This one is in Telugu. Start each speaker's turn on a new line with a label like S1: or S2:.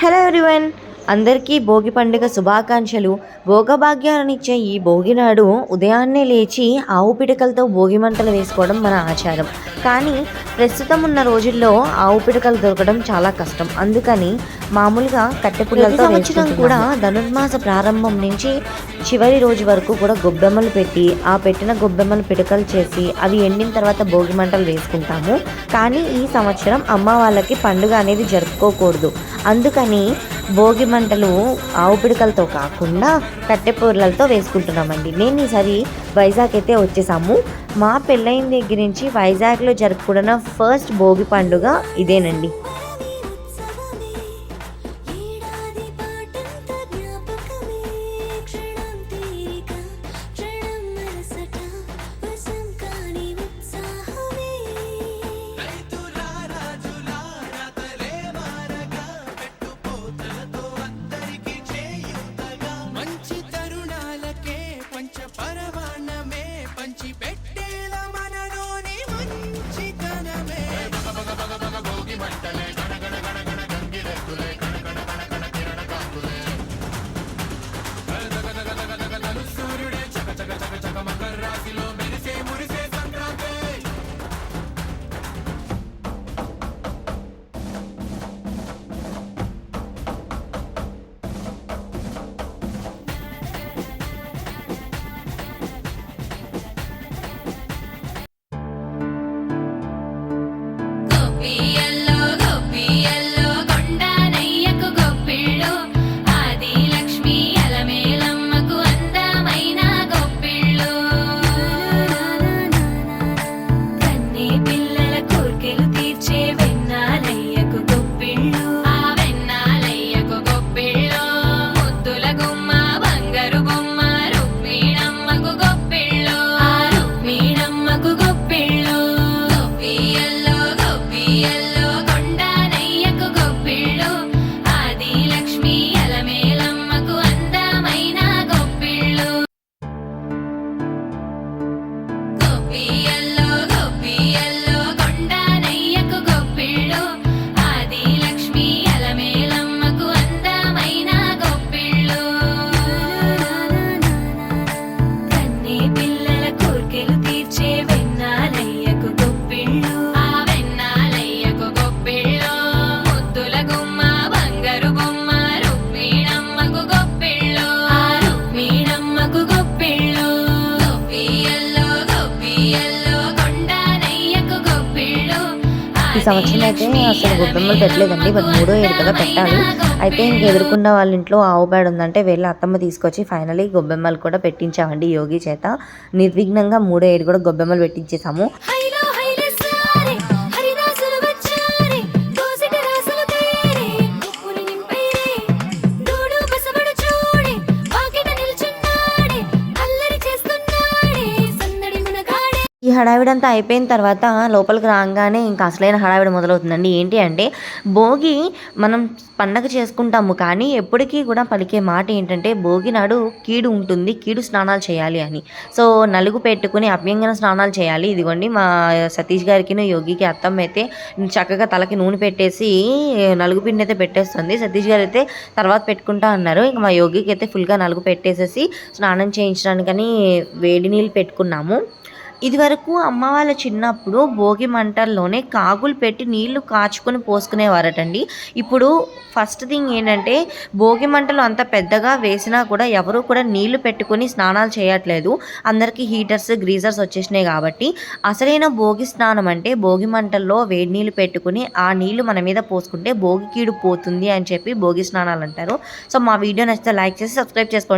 S1: హలో ఎవ్రీవన్, అందరికీ భోగి పండుగ శుభాకాంక్షలు. భోగభాగ్యాలనిచ్చే ఈ భోగి నాడు ఉదయాన్నే లేచి ఆవు పిడకలతో భోగి మంటలు వేసుకోవడం మన ఆచారం. కానీ ప్రస్తుతం ఉన్న రోజుల్లో ఆవు పిడకలు దొరకడం చాలా కష్టం. అందుకని మామూలుగా కట్టెపుల్లలతో సంవత్సరం కూడా ధనుర్మాస ప్రారంభం నుంచి చివరి రోజు వరకు కూడా గొబ్బెమ్మలు పెట్టి ఆ పెట్టిన గొబ్బెమ్మలు పిడకలు చేసి అవి ఎండిన తర్వాత భోగి మంటలు వేసుకుంటాము. కానీ ఈ సంవత్సరం అమ్మ వాళ్ళకి పండుగ అనేది జరుపుకోకూడదు. అందుకని భోగి మంటలు ఆవు పిడకలతో కాకుండా కట్టెపూర్లతో వేసుకుంటున్నామండి. నేను ఈసారి వైజాగ్ అయితే వచ్చేసాము. మా పెళ్ళైన దగ్గర నుంచి వైజాగ్లో జరుపుకున్న ఫస్ట్ భోగి పండుగ ఇదేనండి. ఈ సంవత్సరం అయితే అసలు గొబ్బెమ్మలు పెట్టలేదండి. బట్ 3వ ఏడు కదా పెట్టాలి. అయితే ఇంక ఎదుర్కొన్న వాళ్ళ ఇంట్లో ఆవు పేడ ఉందంటే వెళ్ళి అత్తమ్మ తీసుకొచ్చి ఫైనలీ గొబ్బెమ్మలు కూడా పెట్టించామండి యోగి చేత. నిర్విఘ్నంగా 3వ ఏడు కూడా గొబ్బెమ్మలు పెట్టించేసాము. ఈ హడావిడంతా అయిపోయిన తర్వాత లోపలికి రాగానే ఇంకా అసలైన హడావిడి మొదలవుతుందండి. ఏంటి అంటే భోగి మనం పండగ చేసుకుంటాము, కానీ ఎప్పటికీ కూడా పలికే మాట ఏంటంటే భోగి నాడు కీడు ఉంటుంది, కీడు స్నానాలు చేయాలి అని. సో నలుగు పెట్టుకుని అభ్యంగన స్నానాలు చేయాలి. ఇదిగోండి మా సతీష్ గారికి యోగికి అత్తమ్మ అయితే చక్కగా తలకి నూనె పెట్టేసి నలుగు పిండి అయితే పెట్టేస్తుంది. సతీష్ గారు అయితే తర్వాత పెట్టుకుంటా అన్నారు. ఇంకా మా యోగికి అయితే ఫుల్గా నలుగు పెట్టేసేసి స్నానం చేయించడానికని వేడి నీళ్ళు పెట్టుకున్నాము. ఇదివరకు అమ్మ వాళ్ళ చిన్నప్పుడు భోగి మంటల్లోనే కాగులు పెట్టి నీళ్లు కాచుకొని పోసుకునేవారటండి. ఇప్పుడు ఫస్ట్ థింగ్ ఏంటంటే భోగి మంటలు అంత పెద్దగా వేసినా కూడా ఎవరు కూడా నీళ్లు పెట్టుకొని స్నానాలు చేయట్లేదు. అందరికీ హీటర్స్ గ్రీజర్స్ వచ్చేసినాయి కాబట్టి అసలైన భోగి స్నానం అంటే భోగి మంటల్లో వేడి నీళ్ళు పెట్టుకుని ఆ నీళ్లు మన మీద పోసుకుంటే భోగి కీడు పోతుంది అని చెప్పి భోగి స్నానాలు అంటారు. సో మా వీడియో నచ్చితే లైక్ చేసి సబ్స్క్రైబ్ చేసుకోండి.